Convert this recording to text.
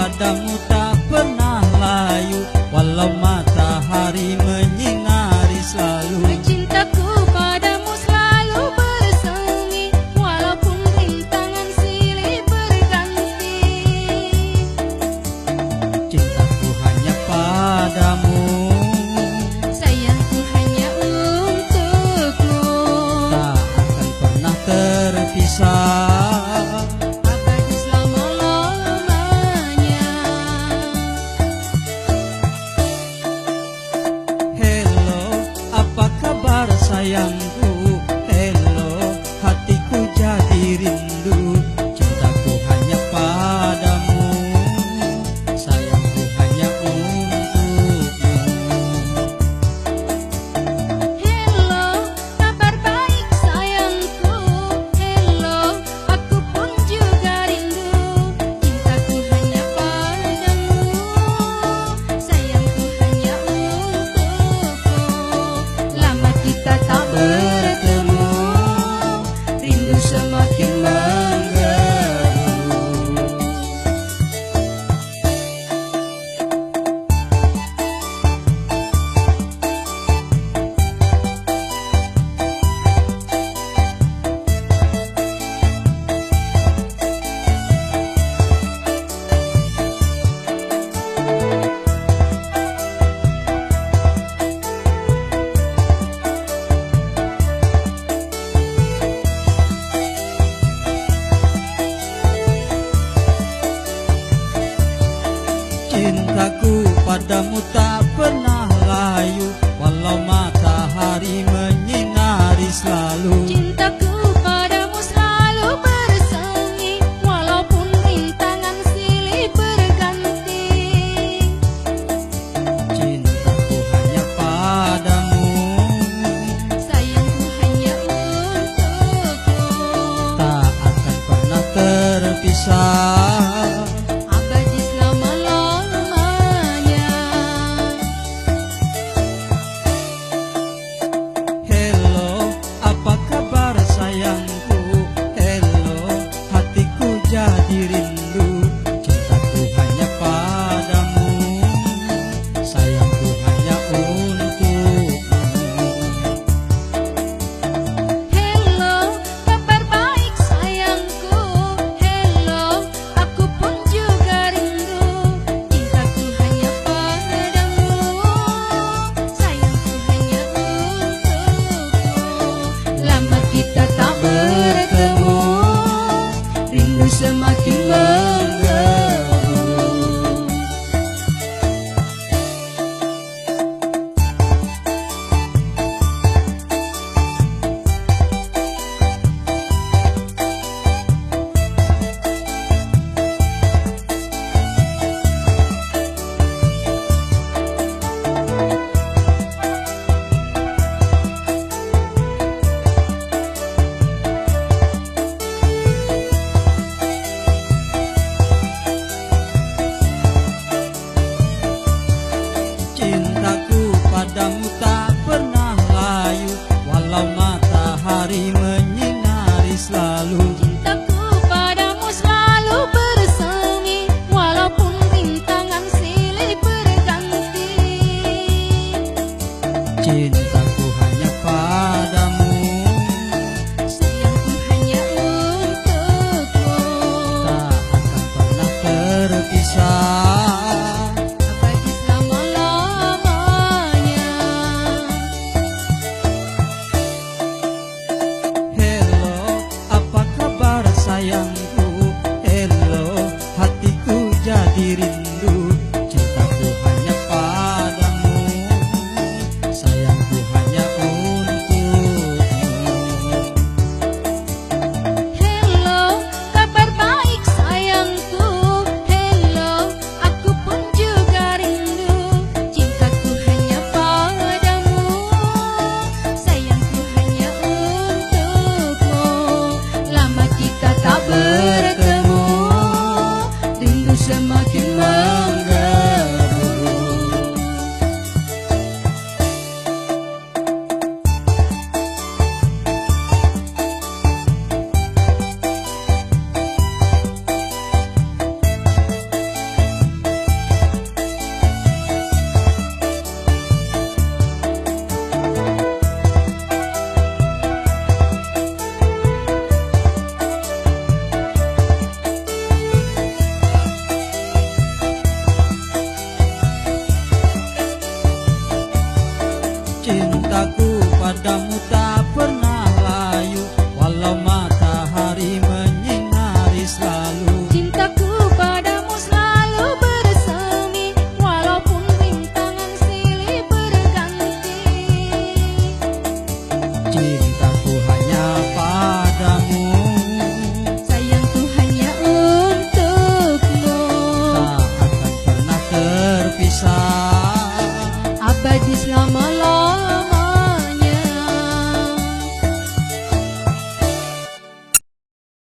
padamu tak pernah layu, walau matahari menyinari selalu. Cintaku padamu selalu bersemi, walaupun rintangan silih berganti. Cintaku hanya padamu, sayangku hanya untukmu, tak akan pernah terpisah. Sayangku, hello, hatiku jadi rindu. Cintaku hanya padamu, sayangku hanya untukmu. Hello, kabar baik sayangku. Hello, aku pun juga rindu. Cintaku hanya padamu, sayangku hanya untukmu. Lama kita tak bertemu, rindu semakin menggebu. Cintaku padamu tak pernah layu, walau matahari menyinari selalu. Cintaku padamu selalu bersemi, walaupun rintangan silih berganti. Cintaku hanya padamu, sayangku hanya untukmu, tak akan pernah terpisah. abadi selama-lamanya. Hello, apa kabar sayangku? Hello, hatiku jadi rindu. Cintaku hanya padamu, sayangku hanya untukmu. Hello, kabar baik sayangku. Hello, aku pun juga rindu. Cintaku hanya padamu, sayangku hanya untukmu. Lama kita tak bertemu, rindu semakin menggebu. Cintaku padamu tak pernah layu, walau matahari menyinari selalu. Cintaku padamu selalu bersemi, walaupun rintangan silih berganti. Cintaku hanya padamu, sayangku hanya untukmu, tak akan pernah terpisah. abadi selama-lamanya. Hello, apa kabar sayangku? Hello, hatiku jadi rindu. Cintaku hanya padamu, sayangku hanya untukmu. Hello, kabar baik sayangku. Hello, aku pun juga rindu. Cintaku hanya padamu, sayangku hanya untukmu. Lama kita tak bertemu, rindu semakin menggebu. padamu tak pernah layu, walau matahari menyinari selalu. Cintaku padamu selalu bersemi, walaupun rintangan silih berganti. Cintaku hanya padamu, Sayangku hanya untukmu. tak akan pernah terpisah.